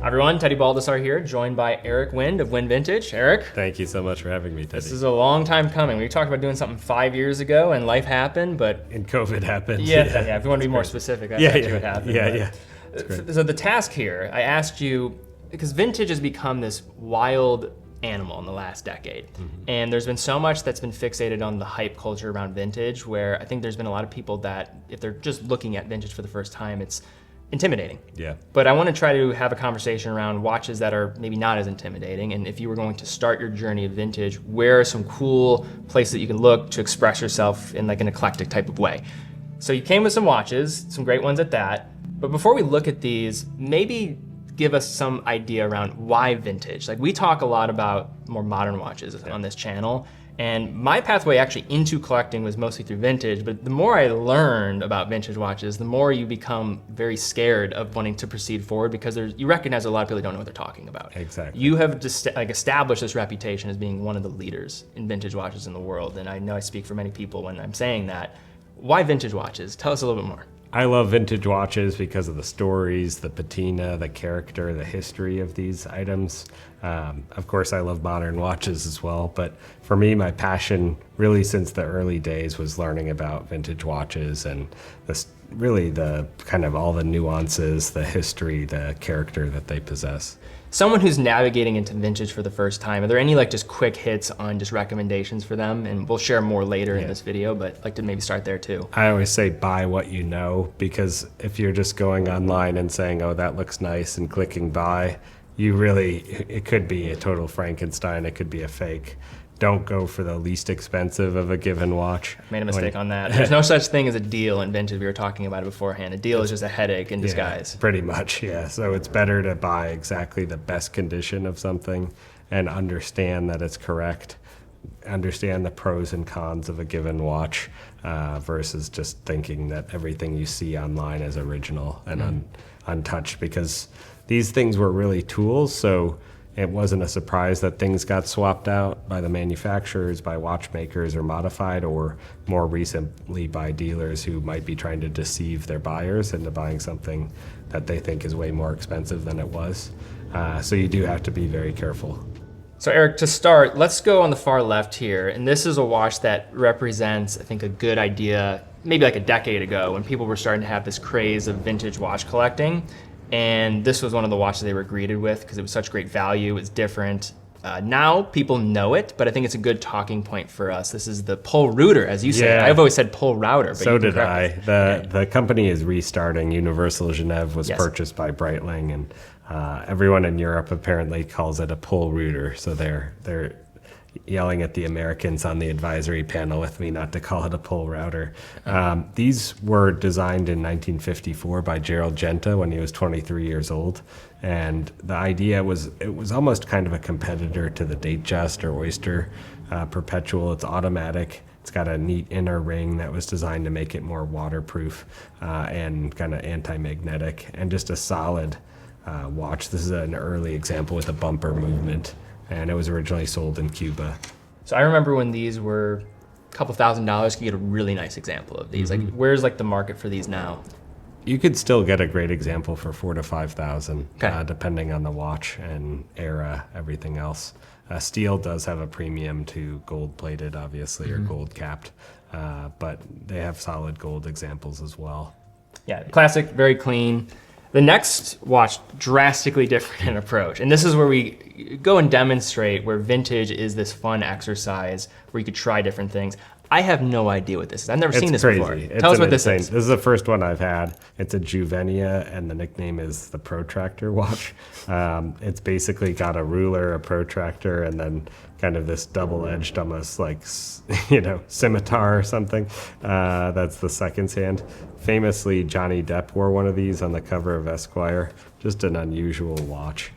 Hi everyone, Teddy Baldessar here, joined by Eric Wind of Wind Vintage. Eric. Thank you so much for having me, Teddy. This is a long time coming. We talked about doing something 5 years ago and life happened, but... And COVID happened. Yeah, if you want to be more specific, that's actually what happened. Yeah. So the task here, I asked you, because vintage has become this wild animal in the last decade. And there's been so much that's been fixated on the hype culture around vintage, where I think there's been a lot of people that, if they're just looking at vintage for the first time, it's intimidating. Yeah. But I want to try to have a conversation around watches that are maybe not as intimidating. And if you were going to start your journey of vintage, where are some cool places that you can look to express yourself in like an eclectic type of way? So you came with some watches, some great ones at that. But before we look at these, maybe give us some idea around why vintage. Like we talk a lot about more modern watches on this channel. And my pathway actually into collecting was mostly through vintage, but the more I learned about vintage watches, the more you become very scared of wanting to proceed forward because you recognize a lot of people don't know what they're talking about. Exactly. You have just established this reputation as being one of the leaders in vintage watches in the world, and I know I speak for many people when I'm saying that. Why vintage watches? Tell us a little bit more. I love vintage watches because of the stories, the patina, the character, the history of these items. Of course, I love modern watches as well, but for me, my passion really since the early days was learning about vintage watches and really the kind of all the nuances, the history, the character that they possess. Someone who's navigating into vintage for the first time, are there any like just quick hits on just recommendations for them? And we'll share more later in this video, but I'd like to maybe start there too. I always say buy what you know, because if you're just going online and saying, oh, that looks nice and clicking buy, it could be a total Frankenstein, it could be a fake. Don't go for the least expensive of a given watch. Made a mistake on that. There's no such thing as a deal in vintage. We were talking about it beforehand. A deal is just a headache in disguise. Pretty much, yeah. So it's better to buy exactly the best condition of something and understand that it's correct, understand the pros and cons of a given watch versus just thinking that everything you see online is original and untouched, because these things were really tools. So it wasn't a surprise that things got swapped out by the manufacturers, by watchmakers, or modified, or more recently by dealers who might be trying to deceive their buyers into buying something that they think is way more expensive than it was. So you do have to be very careful. So Eric, to start, let's go on the far left here. And this is a watch that represents, I think, a good idea, maybe like a decade ago when people were starting to have this craze of vintage watch collecting. And this was one of the watches they were greeted with because it was such great value, it's different. Now people know it, but I think it's a good talking point for us. This is the pull router, as you say. I've always said pull router. But so did I. The company is restarting. Universal Geneve was purchased by Breitling, and everyone in Europe apparently calls it a pull router. So they're yelling at the Americans on the advisory panel with me not to call it a pull router. These were designed in 1954 by Gerald Genta when he was 23 years old. And the idea was, it was almost kind of a competitor to the Datejust or Oyster Perpetual. It's automatic. It's got a neat inner ring that was designed to make it more waterproof and kind of anti-magnetic, and just a solid watch. This is an early example with a bumper movement, and it was originally sold in Cuba. So I remember when these were a couple $1,000s, you could get a really nice example of these. Like, where's like the market for these now? You could still get a great example for $4,000 to $5,000, depending on the watch and era, everything else. Steel does have a premium to gold-plated, obviously, or gold-capped, but they have solid gold examples as well. Yeah, classic, very clean. The next watch, drastically different in approach. And this is where we go and demonstrate where vintage is this fun exercise where you could try different things. I have no idea what this is. I've never seen this before. Tell us what this is. This is the first one I've had. It's a Juvenia, and the nickname is the protractor watch. It's basically got a ruler, a protractor, and then kind of this double-edged, almost like, scimitar or something. That's the second hand. Famously, Johnny Depp wore one of these on the cover of Esquire. Just an unusual watch.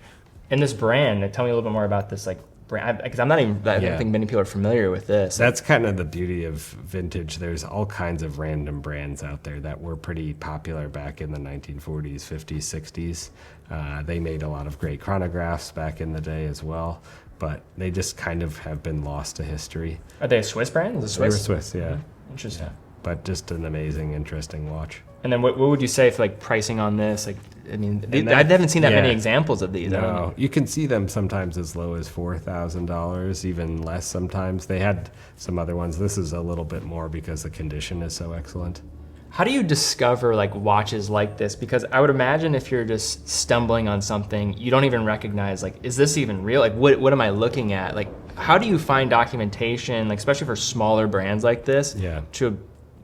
And this brand, tell me a little bit more about this, brand, because I don't think many people are familiar with this. That's kind of the beauty of vintage. There's all kinds of random brands out there that were pretty popular back in the 1940s, 50s, 60s. They made a lot of great chronographs back in the day as well, but they just kind of have been lost to history. Are they a Swiss brand? Is it Swiss? They were Swiss, yeah. Interesting. but just an amazing, interesting watch. And then what would you say for like pricing on this? Like, I mean, I haven't seen that many examples of these. No, you can see them sometimes as low as $4,000, even less sometimes. They had some other ones. This is a little bit more because the condition is so excellent. How do you discover like watches like this? Because I would imagine if you're just stumbling on something, you don't even recognize, like, is this even real? Like, what am I looking at? Like, how do you find documentation, like, especially for smaller brands like this, to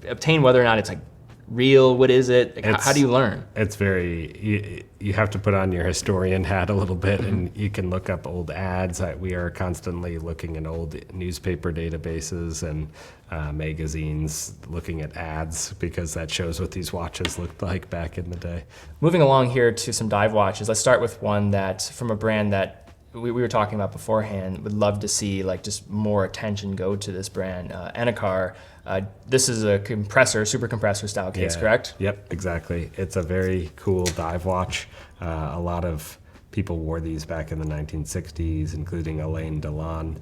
obtain whether or not it's like real? What is it? Like, how do you learn? It's you have to put on your historian hat a little bit, and you can look up old ads. We are constantly looking in old newspaper databases and magazines, looking at ads, because that shows what these watches looked like back in the day. Moving along here to some dive watches, let's start with one that's from a brand that we were talking about beforehand. Would love to see like just more attention go to this brand, Enicar. This is a compressor, super compressor style case, correct? Yep, exactly. It's a very cool dive watch. A lot of people wore these back in the 1960s, including Alain Delon.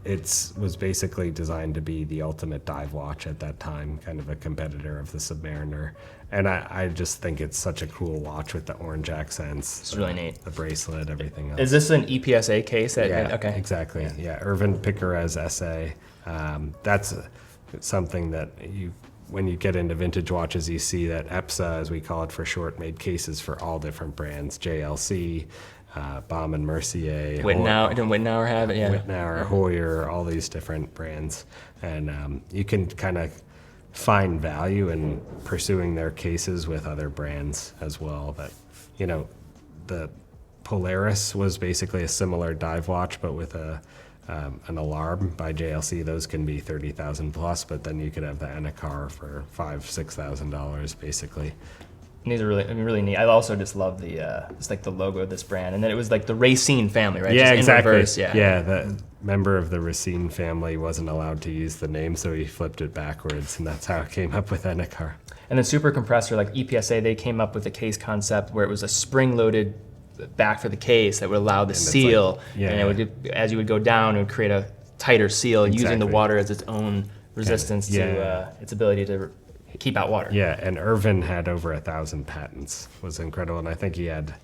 It was basically designed to be the ultimate dive watch at that time, kind of a competitor of the Submariner. And I just think it's such a cool watch with the orange accents. It's really neat. The bracelet, everything else. Is this an EPSA case? Okay. Exactly. Yeah, Irvin Piquerez SA. That's something that when you get into vintage watches, you see that EPSA, as we call it for short, made cases for all different brands. JLC, Baume & Mercier, Buettner have it, Buettner, Heuer, all these different brands. And you can kind of find value in pursuing their cases with other brands as well. But, the Polaris was basically a similar dive watch, but with an alarm by JLC. Those can be $30,000 plus, but then you could have the Enicar for $5,000-$6,000 basically. And these are really neat. I also just love it's like the logo of this brand, and then it was like the Racine family, right? Yeah, just exactly. In reverse, the member of the Racine family wasn't allowed to use the name, so he flipped it backwards, and that's how it came up with Enicar. And then super compressor, like EPSA, they came up with a case concept where it was a spring-loaded back for the case that would allow the seal, and it would, as you would go down, it would create a tighter seal, using the water as its own resistance to its ability to keep out water. Yeah, and Irvin had over 1,000 patents. It was incredible, and I think he had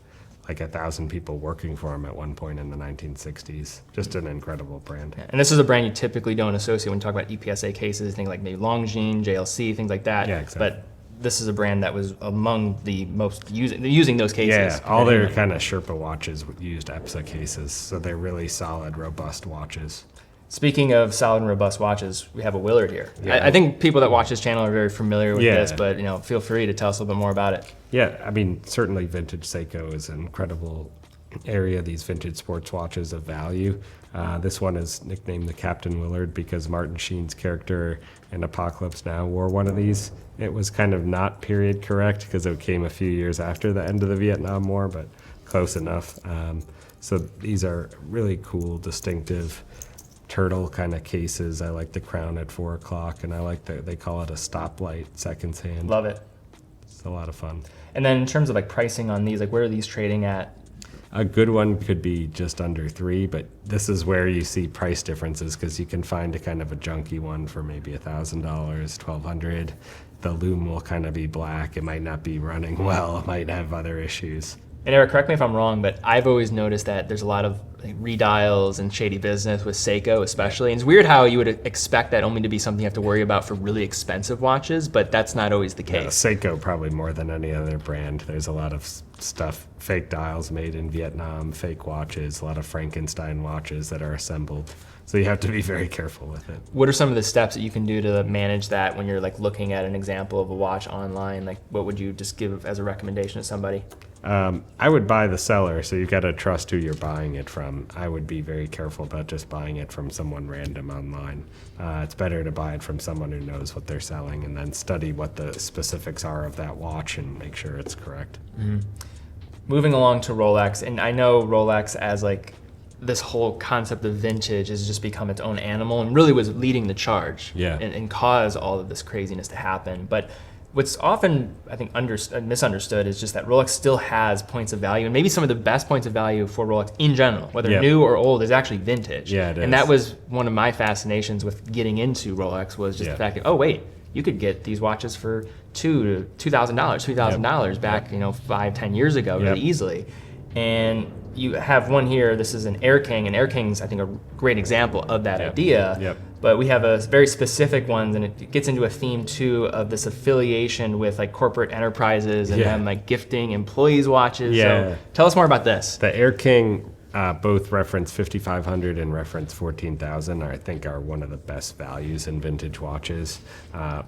like 1,000 people working for him at one point in the 1960s. Just an incredible brand. Yeah, and this is a brand you typically don't associate when you talk about EPSA cases, think like maybe Longines, JLC, things like that. Yeah, exactly. But this is a brand that was among the most using those cases. Yeah, all their kind of Sherpa watches used EPSA cases, so they're really solid, robust watches. Speaking of solid and robust watches, we have a Willard here. Yeah. I think people that watch this channel are very familiar with this, but feel free to tell us a little bit more about it. Yeah, I mean, certainly vintage Seiko is an incredible area, these vintage sports watches of value. This one is nicknamed the Captain Willard because Martin Sheen's character in Apocalypse Now wore one of these. It was kind of not period correct because it came a few years after the end of the Vietnam War, but close enough. So these are really cool, distinctive turtle kind of cases. I like the crown at 4 o'clock, and I like they call it a stoplight seconds hand. Love it. It's a lot of fun. And then in terms of like pricing on these, like where are these trading at? A good one could be just under 3, but this is where you see price differences because you can find a kind of a junky one for maybe $1,000, $1,200. The loom will kind of be black. It might not be running well. It might have other issues. And Eric, correct me if I'm wrong, but I've always noticed that there's a lot of like redials and shady business with Seiko especially. And it's weird how you would expect that only to be something you have to worry about for really expensive watches, but that's not always the case. Yeah, Seiko probably more than any other brand. There's a lot of stuff, fake dials made in Vietnam, fake watches, a lot of Frankenstein watches that are assembled. So you have to be very careful with it. What are some of the steps that you can do to manage that when you're like looking at an example of a watch online? Like what would you just give as a recommendation to somebody? I would buy the seller, so you've got to trust who you're buying it from. I would be very careful about just buying it from someone random online. It's better to buy it from someone who knows what they're selling and then study what the specifics are of that watch and make sure it's correct. Mm-hmm. Moving along to Rolex, and I know Rolex as like this whole concept of vintage has just become its own animal and really was leading the charge and caused all of this craziness to happen. But What's often, I think, misunderstood is just that Rolex still has points of value, and maybe some of the best points of value for Rolex in general, whether new or old, is actually vintage. Yeah, it is. And that was one of my fascinations with getting into Rolex, was just the fact that, oh wait, you could get these watches for $2,000, $3,000 back, 5-10 years ago really easily. And you have one here, this is an Air King, and Air King's, I think, a great example of that idea. But we have a very specific one, and it gets into a theme too of this affiliation with like corporate enterprises and them like gifting employees watches. So tell us more about this. The Air King, both reference 5,500 and reference 14,000, I think are one of the best values in vintage watches.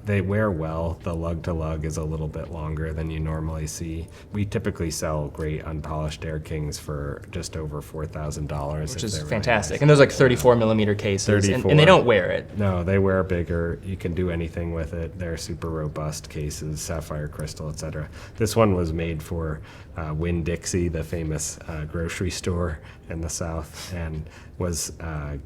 They wear well. The lug to lug is a little bit longer than you normally see. We typically sell great unpolished Air Kings for just over $4,000. Which is fantastic. Nice. And those like 34 millimeter cases, and they don't wear it. No, they wear bigger. You can do anything with it. They're super robust cases, sapphire crystal, etc. This one was made for Winn-Dixie, the famous grocery store in the South, and was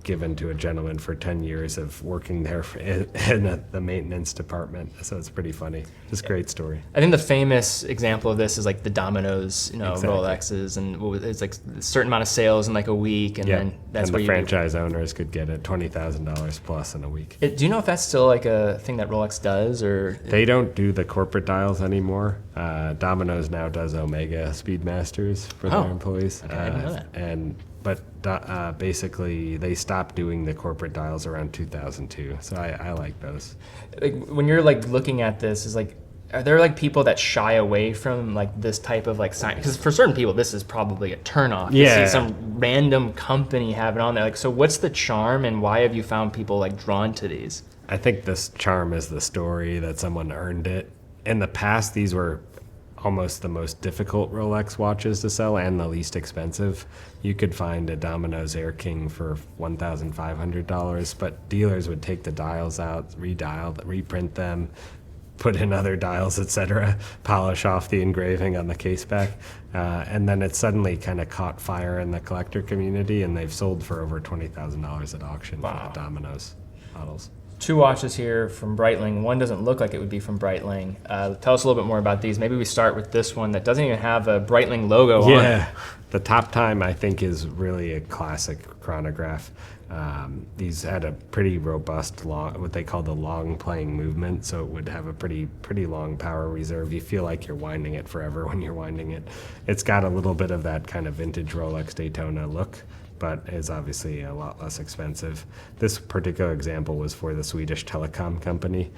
given to a gentleman for 10 years of working there in the maintenance department. So it's pretty funny. It's a great story. I think the famous example of this is like the Domino's, Rolexes, and it's like a certain amount of sales in like a week, and then that's and where the franchise owners could get it $20,000 plus in a week. Do you know if that's still like a thing that Rolex does, or they don't do the corporate dials anymore? Domino's now does Omega Speedmasters for their employees. Okay, I didn't know that. But basically, they stopped doing the corporate dials around 2002. So I like those. Like when you're like looking at this, is like, are there like people that shy away from like this type of like sign? Because for certain people, this is probably a turnoff. You see some random company have it on there. Like, so what's the charm, and why have you found people like drawn to these? I think this charm is the story that someone earned it. In the past, these were almost the most difficult Rolex watches to sell and the least expensive. You could find a Domino's Air King for $1,500, but dealers would take the dials out, reprint them, put in other dials, etc., polish off the engraving on the case back, and then it suddenly kind of caught fire in the collector community, and they've sold for over $20,000 at auction for the Domino's models. Two watches here from Breitling. One doesn't look like it would be from Breitling. Tell us a little bit more about these. Maybe we start with this one that doesn't even have a Breitling logo on it. Yeah, the Top Time, I think, is really a classic chronograph. These had a pretty robust, what they call the long playing movement, so it would have a pretty long power reserve. You feel like you're winding it forever when you're winding it. It's got a little bit of that kind of vintage Rolex Daytona look, but is obviously a lot less expensive. This particular example was for the Swedish telecom company.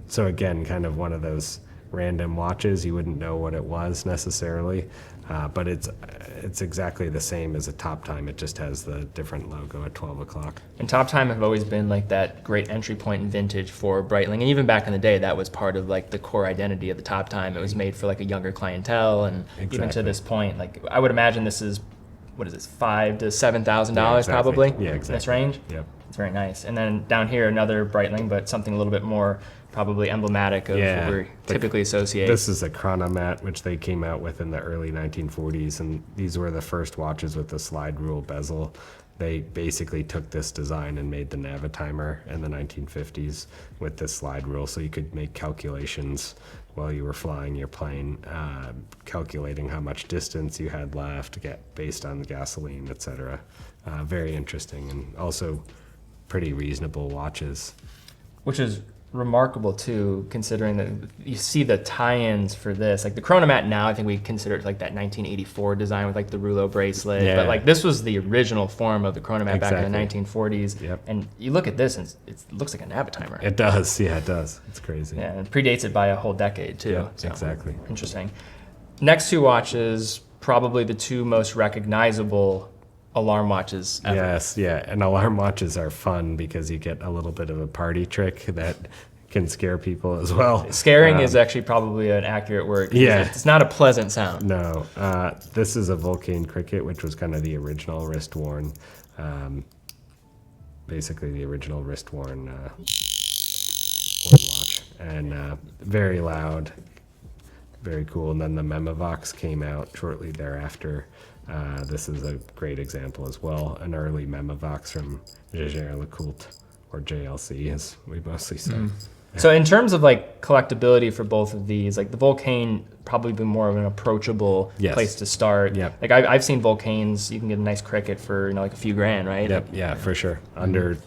So again, kind of one of those random watches. You wouldn't know what it was necessarily, but it's exactly the same as a Top Time. It just has the different logo at 12 o'clock. And Top Time have always been like that great entry point in vintage for Breitling. And even back in the day, that was part of like the core identity of the Top Time. It was made for like a younger clientele, and even to this point, like I would imagine this is, what is this, $5,000 to $7,000 probably? Yeah, exactly. This range? Yep. It's very nice. And then down here, another Breitling, but something a little bit more probably emblematic of what we typically associate. This is a chronomat, which they came out with in the early 1940s, and these were the first watches with the slide rule bezel. They basically took this design and made the Navitimer in the 1950s with this slide rule, so you could make calculations while you were flying your plane, calculating how much distance you had left based on the gasoline, etc. Very interesting, and also pretty reasonable watches. Which is remarkable too, considering that you see the tie-ins for this. Like the chronomat now, I think we consider it like that 1984 design with like the Rouleau bracelet. Yeah. But like this was the original form of the chronomat back in the 1940s. Yep. And you look at this and it looks like a Navitimer. It does, yeah, it does. It's crazy. Yeah, and it predates it by a whole decade too. Yeah, so, exactly. Interesting. Next two watches, probably the two most recognizable alarm watches ever. Yes, yeah, and alarm watches are fun because you get a little bit of a party trick that can scare people as well. Scaring is actually probably an accurate word. Yeah. It's not a pleasant sound. No. This is a Vulcain cricket, which was kind of the original wrist-worn, basically the original wrist-worn watch. And very loud, very cool. And then the Memovox came out shortly thereafter. This is a great example as well. An early Memovox from Jaeger LeCoultre, or JLC as we mostly say. So in terms of like collectability for both of these, like the Vulcain probably be more of an approachable place to start. Yep. Like I've seen Vulcains, you can get a nice cricket for like a few grand, right? Yep. Yeah, for sure.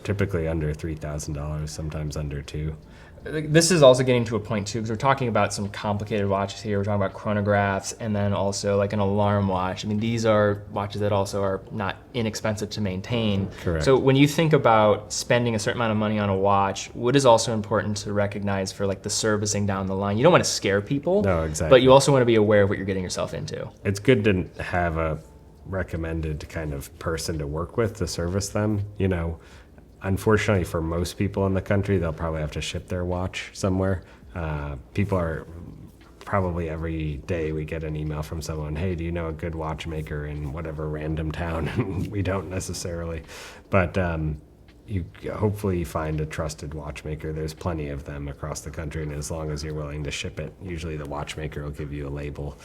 Typically under $3,000, sometimes under $2,000. This is also getting to a point too, because we're talking about some complicated watches here. We're talking about chronographs and then also like an alarm watch. I mean, these are watches that also are not inexpensive to maintain. Correct. So when you think about spending a certain amount of money on a watch, what is also important to recognize for like the servicing down the line? You don't want to scare people. No, exactly. But you also want to be aware of what you're getting yourself into. It's good to have a recommended kind of person to work with to service them, Unfortunately, for most people in the country, they'll probably have to ship their watch somewhere. People are probably every day we get an email from someone, hey, do you know a good watchmaker in whatever random town? We don't necessarily, but you hopefully find a trusted watchmaker. There's plenty of them across the country, and as long as you're willing to ship it, usually the watchmaker will give you a label.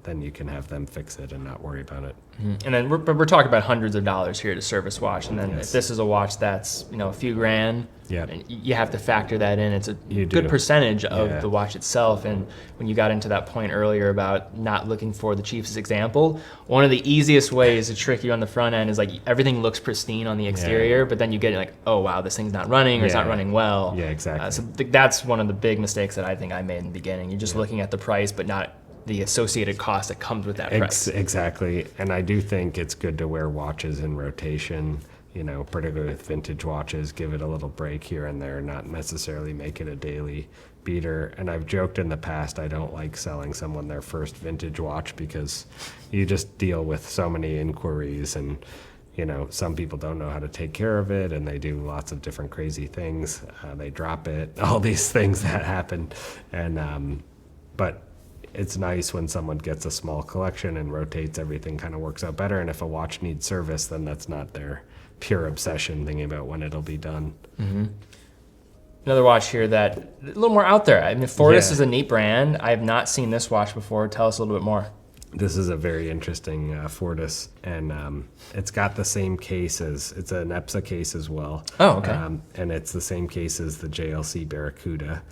Then you can have them fix it and not worry about it. And then we're talking about hundreds of dollars here to service watch. And then if this is a watch that's a few grand, you have to factor that in. It's a good percentage of the watch itself. And when you got into that point earlier about not looking for the cheapest example, one of the easiest ways to trick you on the front end is like everything looks pristine on the exterior, but then you get like, oh wow, this thing's not running or it's not running well. Yeah, exactly. So that's one of the big mistakes that I think I made in the beginning. You're just looking at the price, but not the associated cost that comes with that price. Exactly. And I do think it's good to wear watches in rotation, particularly with vintage watches, give it a little break here and there, not necessarily make it a daily beater. And I've joked in the past, I don't like selling someone their first vintage watch because you just deal with so many inquiries and some people don't know how to take care of it and they do lots of different crazy things. They drop it, all these things that happen. And, but it's nice when someone gets a small collection and rotates, everything kind of works out better. And if a watch needs service, then that's not their pure obsession thinking about when it'll be done. Mm-hmm. Another watch here that a little more out there. I mean, Fortis is a neat brand. I have not seen this watch before. Tell us a little bit more. This is a very interesting Fortis, and it's got the same case as, it's an EPSA case as well. Oh, okay. And it's the same case as the JLC Barracuda,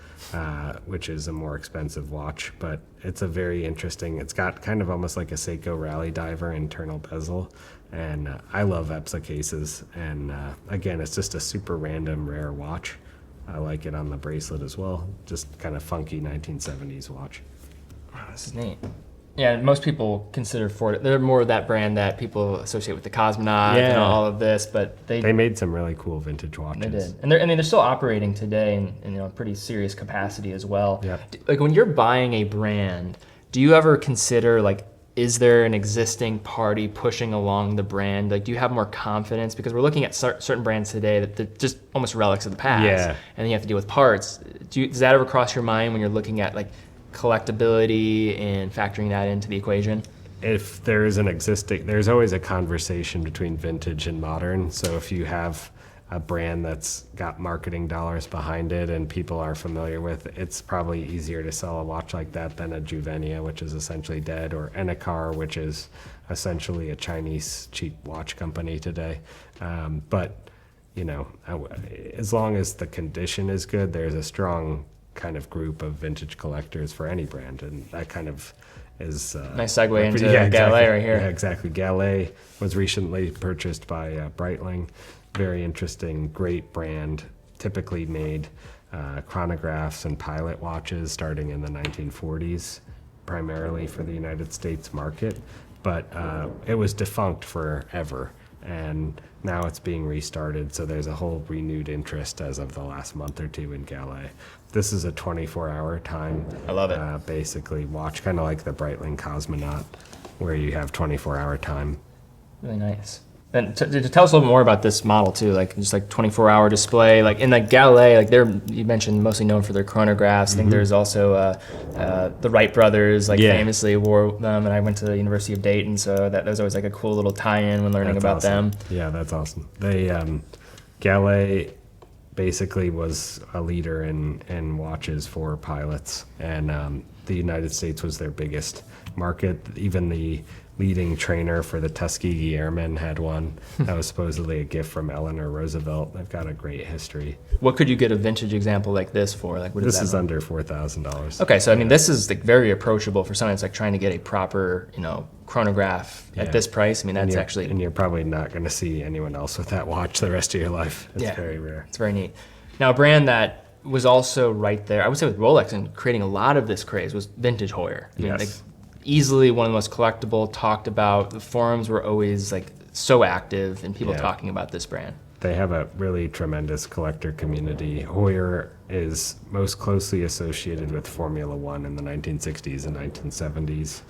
which is a more expensive watch, but it's a very interesting, it's got kind of almost like a Seiko Rally Diver internal bezel, and I love EPSA cases, and again, it's just a super random rare watch. I like it on the bracelet as well, just kind of funky 1970s watch. Wow, this is neat. Yeah, most people consider Fortis, they're more of that brand that people associate with the cosmonaut and all of this, but they made some really cool vintage watches. They did, and they're still operating today in pretty serious capacity as well. Yep. Like when you're buying a brand, do you ever consider like, is there an existing party pushing along the brand? Like, do you have more confidence? Because we're looking at certain brands today that they're just almost relics of the past, and then you have to deal with parts. Does that ever cross your mind when you're looking at like collectability and factoring that into the equation? If there is an existing, there's always a conversation between vintage and modern. So if you have a brand that's got marketing dollars behind it and people are familiar with, it's probably easier to sell a watch like that than a Juvenia, which is essentially dead, or Enicar, which is essentially a Chinese cheap watch company today. But as long as the condition is good, there's a strong kind of group of vintage collectors for any brand, and that kind of is nice segue into Gallet right here. Yeah, exactly. Gallet was recently purchased by Breitling. Very interesting, great brand. Typically made chronographs and pilot watches starting in the 1940s, primarily for the United States market, but it was defunct forever. And now it's being restarted, so there's a whole renewed interest as of the last month or two in Gallet. This is a 24-hour time. I love it. Basically, watch kind of like the Breitling Cosmonaut, where you have 24-hour time. Really nice. And to tell us a little more about this model too, like just like 24-hour display, like in like Gallet, like you mentioned mostly known for their chronographs. I think there's also the Wright brothers, like famously wore them, and I went to the University of Dayton, so that was always like a cool little tie-in when learning about them. Yeah, that's awesome. They Gallet basically was a leader in watches for pilots, and the United States was their biggest market. Even the leading trainer for the Tuskegee Airmen had one. That was supposedly a gift from Eleanor Roosevelt. They've got a great history. What could you get a vintage example like this for? Like, what this is under $4,000. Okay, so I mean, this is like very approachable for someone that's like trying to get a proper, chronograph at this price. I mean, that's and you're probably not going to see anyone else with that watch the rest of your life. It's very rare. It's very neat. Now, a brand that was also right there, I would say with Rolex and creating a lot of this craze, was vintage Heuer. I mean, like, easily one of the most collectible, talked about. The forums were always like so active and people talking about this brand. They have a really tremendous collector community. Heuer is most closely associated with Formula One in the 1960s and 1970s.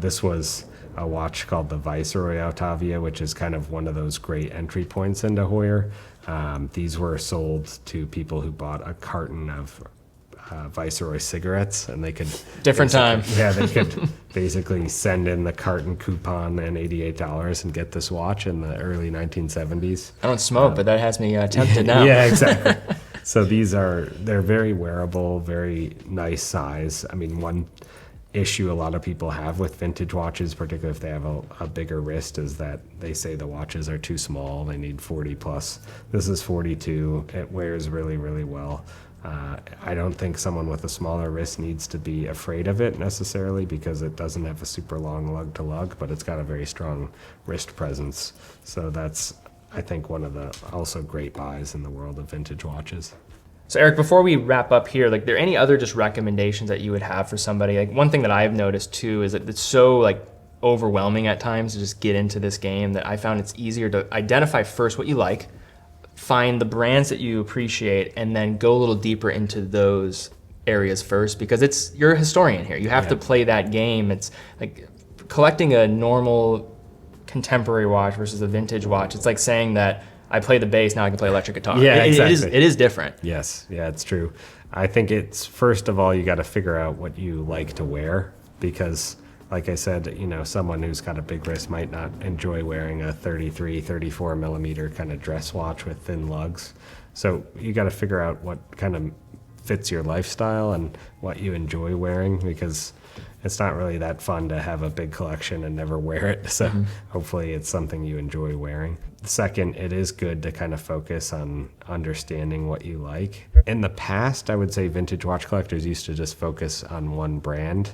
This was a watch called the Viceroy Autavia, which is kind of one of those great entry points into Heuer. These were sold to people who bought a carton of Viceroy cigarettes, and they could different time. Yeah, they could basically send in the carton coupon and $88 and get this watch in the early 1970s. I don't smoke, but that has me tempted now. Yeah, exactly. So they're very wearable, very nice size. I mean, one issue a lot of people have with vintage watches, particularly if they have a bigger wrist, is that they say the watches are too small. They need 40 plus. This is 42. It wears really, really well. I don't think someone with a smaller wrist needs to be afraid of it necessarily, because it doesn't have a super long lug to lug, but it's got a very strong wrist presence. So that's, I think, one of the also great buys in the world of vintage watches. So Eric, before we wrap up here, like, there any other just recommendations that you would have for somebody? Like, one thing that I've noticed too is that it's so like overwhelming at times to just get into this game that I found it's easier to identify first what you like, find the brands that you appreciate, and then go a little deeper into those areas first, because you're a historian here. You have to play that game. It's like collecting a normal contemporary watch versus a vintage watch. It's like saying that I play the bass, now I can play electric guitar. Yeah, exactly. It is different. Yes, yeah, it's true. I think it's, first of all, you got to figure out what you like to wear, because like I said, someone who's got a big wrist might not enjoy wearing a 33, 34 millimeter kind of dress watch with thin lugs. So you got to figure out what kind of fits your lifestyle and what you enjoy wearing, because it's not really that fun to have a big collection and never wear it. So hopefully it's something you enjoy wearing. Second, it is good to kind of focus on understanding what you like. In the past, I would say vintage watch collectors used to just focus on one brand.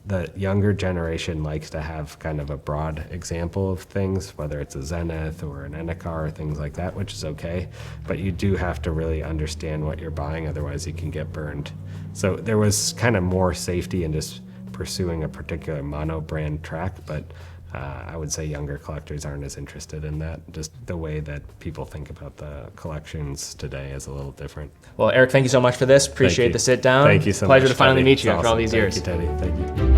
The younger generation likes to have kind of a broad example of things, whether it's a Zenith or an Enicar or things like that, which is okay. But you do have to really understand what you're buying, otherwise you can get burned. So there was kind of more safety in just pursuing a particular mono brand track, but I would say younger collectors aren't as interested in that. Just the way that people think about the collections today is a little different. Well, Eric, thank you so much for this. Appreciate the sit down. Thank you so much. Pleasure to finally meet you after all these years. Thank you, Teddy. Thank you.